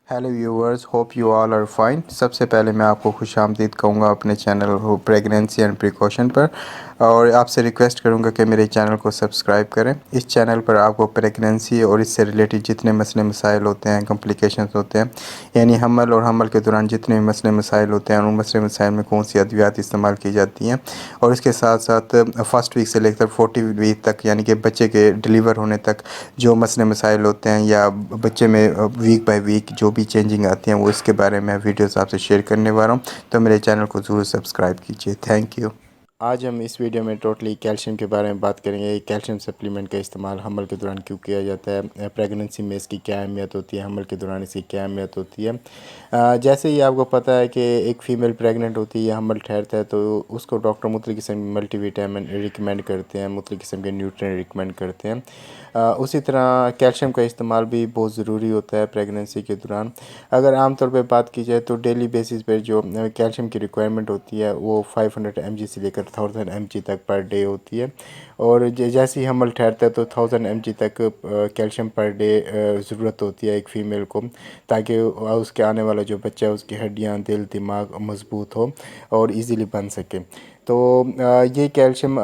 Hello viewers, hope you all are fine. सबसे पहले मैं आपको खुशामदीद कहूँगा अपने चैनल हो प्रेगनेंसी एंड प्रिकॉशन पर, और आपसे रिक्वेस्ट करूँगा कि मेरे चैनल को सब्सक्राइब करें। इस चैनल पर आपको प्रेगनेंसी और इससे रिलेटेड जितने मसले मसाइल होते हैं, कॉम्प्लिकेशंस होते हैं, यानी हमल और हमल के दौरान जितने भी मसले मसाइल होते हैं, उन मसले मसाइल में कौन सी अद्वियात इस्तेमाल की जाती हैं, और इसके साथ साथ फर्स्ट वीक से लेकर 40 वीक तक, यानी कि बच्चे के डिलीवर होने तक जो मसले मसाइल होते हैं या बच्चे में वीक बाय वीक जो भी चेंजिंग आती हैं, वो इसके बारे में वीडियोस आपसे शेयर करने वाला हूँ। तो मेरे चैनल को ज़रूर सब्सक्राइब कीजिए। Thank you. आज हम इस वीडियो में टोटली कैल्शियम के बारे में बात करेंगे। कैल्शियम सप्लीमेंट का इस्तेमाल हमल के दौरान क्यों किया जाता है, प्रेगनेंसी में इसकी क्या अहमियत होती है, हमल के दौरान इसकी क्या अहमियत होती है। जैसे ही आपको पता है कि एक फ़ीमेल प्रेग्नेंट होती है, हमल ठहरता है, तो उसको डॉक्टर मुख्तलिफ़ किस्म के मल्टीविटामिन रिकमेंड करते हैं, मुख्तलिफ़ किस्म के न्यूट्रिएंट रिकमेंड करते हैं। उसी तरह कैल्शियम का इस्तेमाल भी बहुत ज़रूरी होता है प्रेगनेंसी के दौरान। अगर आमतौर पे बात की जाए तो डेली बेसिस पर जो कैल्शियम की रिक्वायरमेंट होती है वो 500 mg से लेकर 1000 mg तक पर डे होती है, और जैसे ही हमल ठहरता है तो 1000 mg तक कैल्शियम पर डे ज़रूरत होती है एक फ़ीमेल को, ताकि उसके आने वाला जो बच्चा है उसकी हड्डियाँ, दिल, दिमाग मज़बूत हो और इजीली बन सके। तो ये कैल्शियम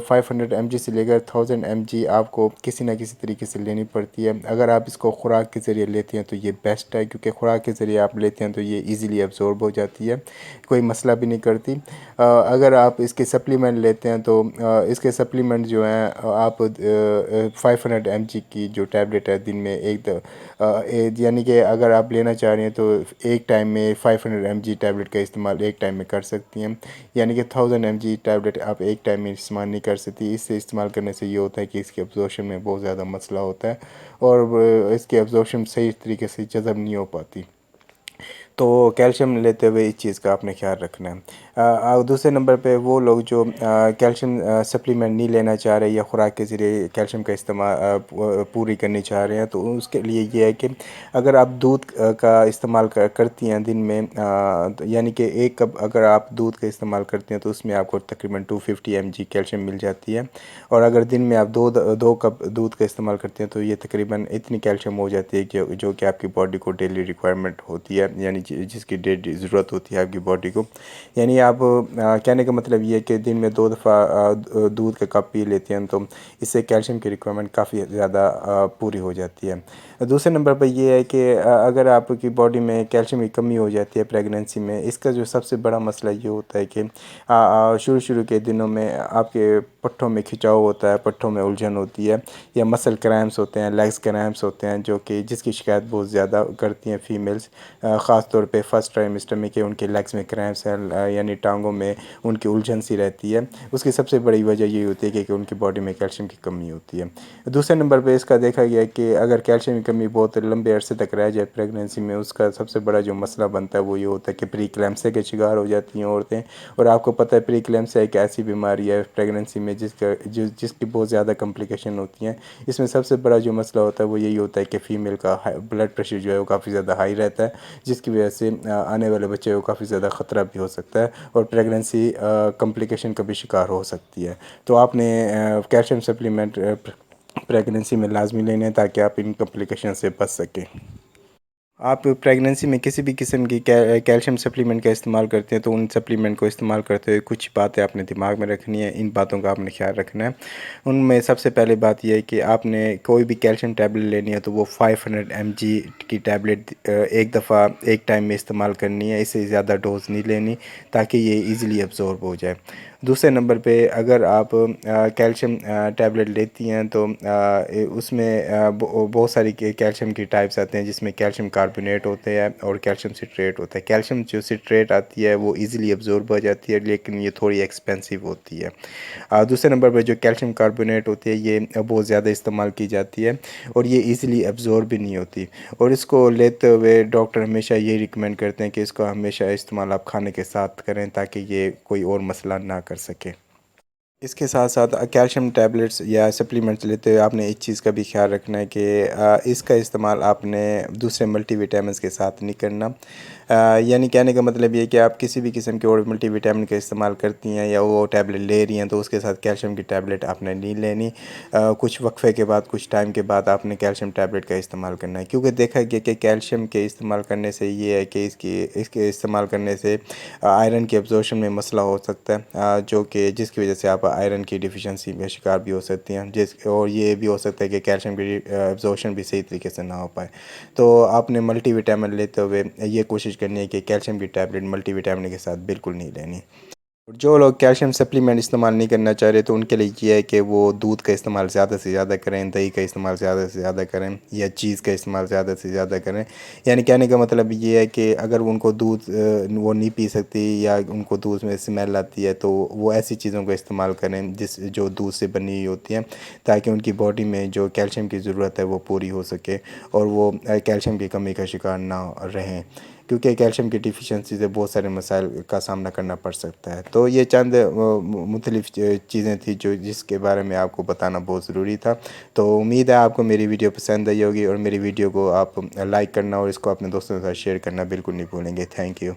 500 mg से लेकर 1000 mg आपको किसी ना किसी तरीके से लेनी पड़ती है। अगर आप इसको खुराक के ज़रिए लेते हैं तो ये बेस्ट है, क्योंकि खुराक के ज़रिए आप लेते हैं तो ये इजीली एब्जॉर्ब हो जाती है, कोई मसला भी नहीं करती। अगर आप इसके सप्लीमेंट लेते हैं तो इसके सप्लीमेंट जो हैं, आप 500 mg की जो टैबलेट है दिन में यानी कि अगर आप लेना चाह रहे हैं तो एक टाइम में 500 mg टैबलेट का इस्तेमाल एक टाइम में कर सकती हैं, यानी कि 1000 mg टैबलेट आप एक टाइम में इस्तेमाल नहीं कर सकती। इससे इस्तेमाल करने से ये होता है कि इसके एब्जॉर्प्शन में बहुत ज़्यादा मसला होता है और इसकी एब्जॉर्प्शन सही तरीके से जज़ब नहीं हो पाती। तो कैल्शियम लेते हुए इस चीज़ का आपने ख्याल रखना है। दूसरे नंबर पे वो लोग जो कैल्शियम सप्लीमेंट नहीं लेना चाह रहे या खुराक के ज़रिए कैल्शियम का इस्तेमाल पूरी करनी चाह रहे हैं, तो उसके लिए ये है कि अगर आप दूध का इस्तेमाल करती हैं दिन में, यानी कि एक कप अगर आप दूध का इस्तेमाल करती हैं तो उसमें आपको तकरीबन 250 mg कैल्शियम मिल जाती है, और अगर दिन में आप दो कप दूध का इस्तेमाल करते हैं तो ये तकरीबन इतनी कैल्शियम हो जाती है कि जो कि आपकी बॉडी को डेली रिक्वायरमेंट होती है, यानी जिसकी डेली ज़रूरत होती है आपकी बॉडी को। यानी आप कहने का मतलब ये है कि दिन में 2 दफ़ा दूध का कप पी लेते हैं तो इससे कैल्शियम की रिक्वायरमेंट काफ़ी ज़्यादा पूरी हो जाती है। दूसरे नंबर पर यह है कि अगर आपकी बॉडी में कैल्शियम की कमी हो जाती है प्रेगनेंसी में, इसका जो सबसे बड़ा मसला ये होता है कि शुरू शुरू के दिनों में आपके पट्ठों में खिंचाव होता है, पट्ठों में उलझन होती है, या मसल क्रैम्प्स होते हैं, लेग्स क्रैम्प्स होते हैं, जो कि जिसकी शिकायत बहुत ज़्यादा करती हैं फ़ीमेल्स, ख़ास तौर पे फर्स्ट ट्राइमेस्टर में, कि उनके लेग्स में क्रैम्प्स हैं, यानी टांगों में उनकी उलझन सी रहती है। उसकी सबसे बड़ी वजह ये होती है कि उनकी बॉडी में कैल्शियम की कमी होती है। दूसरे नंबर पे इसका देखा गया कि अगर कैल्शियम की कमी बहुत लंबे अरसे तक रह जाए प्रेगनेंसी में, उसका सबसे बड़ा जो मसला बनता है वो ये होता है कि प्री क्लैम्सिया के शिकार हो जाती हैं औरतें। और आपको पता है प्री क्लैम्सिया एक ऐसी बीमारी है प्रेगनेंसी में जिसकी बहुत ज़्यादा कॉम्प्लिकेशन होती हैं। इसमें सबसे बड़ा जो मसला होता है वो यही होता है कि फ़ीमेल का ब्लड प्रेशर जो है वो काफ़ी ज़्यादा हाई रहता है, जिसकी वजह से आने वाले बच्चे को काफ़ी ज़्यादा ख़तरा भी हो सकता है और प्रेगनेंसी कॉम्प्लिकेशन का भी शिकार हो सकती है। तो आपने कैल्शियम सप्लीमेंट प्रेगनेंसी में लाजमी लेने हैं, ताकि आप इन कॉम्प्लिकेशन से बच सकें। आप प्रेगनेंसी में किसी भी किस्म की कैल्शियम सप्लीमेंट का इस्तेमाल करते हैं तो उन सप्लीमेंट को इस्तेमाल करते हुए कुछ बातें आपने दिमाग में रखनी है, इन बातों का आपने ख्याल रखना है। उनमें सबसे पहले बात यह है कि आपने कोई भी कैल्शियम टैबलेट लेनी है तो वो 500 mg की टैबलेट एक दफ़ा एक टाइम में इस्तेमाल करनी है, इससे ज़्यादा डोज नहीं लेनी, ताकि ये ईज़िली एब्जॉर्ब हो जाए। दूसरे नंबर पे अगर आप कैल्शियम टैबलेट लेती हैं तो उसमें बहुत सारी कैल्शियम की टाइप्स आते हैं, जिसमें कैल्शियम कार्बोनेट होते हैं और कैल्शियम सिट्रेट होता है। कैल्शियम जो सिट्रेट आती है वो इजीली एब्जॉर्ब हो जाती है, लेकिन ये थोड़ी एक्सपेंसिव होती है। दूसरे नंबर पर जो कैल्शियम कार्बोनेट होती है ये बहुत ज़्यादा इस्तेमाल की जाती है और ये इजीली एब्जॉर्ब भी नहीं होती, और इसको लेते हुए डॉक्टर हमेशा ये रिकमेंड करते हैं कि इसको हमेशा इस्तेमाल आप खाने के साथ करें, ताकि ये कोई और मसला ना कर सके। इसके साथ साथ कैल्शियम टैबलेट्स या सप्लीमेंट्स लेते हुए आपने इस चीज़ का भी ख्याल रखना है कि इसका इस्तेमाल आपने दूसरे मल्टीविटामिन्स के साथ नहीं करना। यानी कहने का मतलब ये कि आप किसी भी किस्म के और मल्टीविटामिन का इस्तेमाल करती हैं या वो टैबलेट ले रही हैं तो उसके साथ कैल्शियम की टैबलेट आपने नहीं लेनी। कुछ वक्फे के बाद, कुछ टाइम के बाद आपने कैल्शियम टैबलेट का इस्तेमाल करना है, क्योंकि देखा गया कि कैल्शियम के इस्तेमाल करने से ये है कि इसके इस्तेमाल करने से आयरन के एब्जॉर्प्शन में मसला हो सकता है, जो कि जिसकी वजह से आप आयरन की डिफिशेंसी में शिकार भी हो सकती हैं, और ये भी हो सकता है कि कैल्शियम की एब्जॉर्प्शन भी सही तरीके से ना हो पाए। तो आपने मल्टीविटामिन लेते हुए ये कोशिश करनी है कि कैल्शियम की टैबलेट मल्टीविटामिन के साथ बिल्कुल नहीं लेनी। और जो लोग कैल्शियम सप्लीमेंट इस्तेमाल नहीं करना चाह रहे तो उनके लिए ये है कि वो दूध का इस्तेमाल ज़्यादा से ज़्यादा करें, दही का इस्तेमाल ज़्यादा से ज़्यादा करें या चीज़ का इस्तेमाल ज़्यादा से ज़्यादा करें। यानी कहने का मतलब ये है कि अगर उनको दूध वो नहीं पी सकती या उनको दूध में स्मेल आती है तो वो ऐसी चीज़ों का इस्तेमाल करें जो दूध से बनी हुई होती हैं, ताकि उनकी बॉडी में जो कैल्शियम की ज़रूरत है वो पूरी हो सके और वो कैल्शियम की कमी का शिकार ना रहें, क्योंकि कैल्शियम की डिफिशिएंसी से बहुत सारे मसाइल का सामना करना पड़ सकता है। तो ये चंद मुख्तलिफ़ चीज़ें थी जो जिसके बारे में आपको बताना बहुत ज़रूरी था। तो उम्मीद है आपको मेरी वीडियो पसंद आई होगी और मेरी वीडियो को आप लाइक करना और इसको अपने दोस्तों के साथ शेयर करना बिल्कुल नहीं भूलेंगे। Thank you.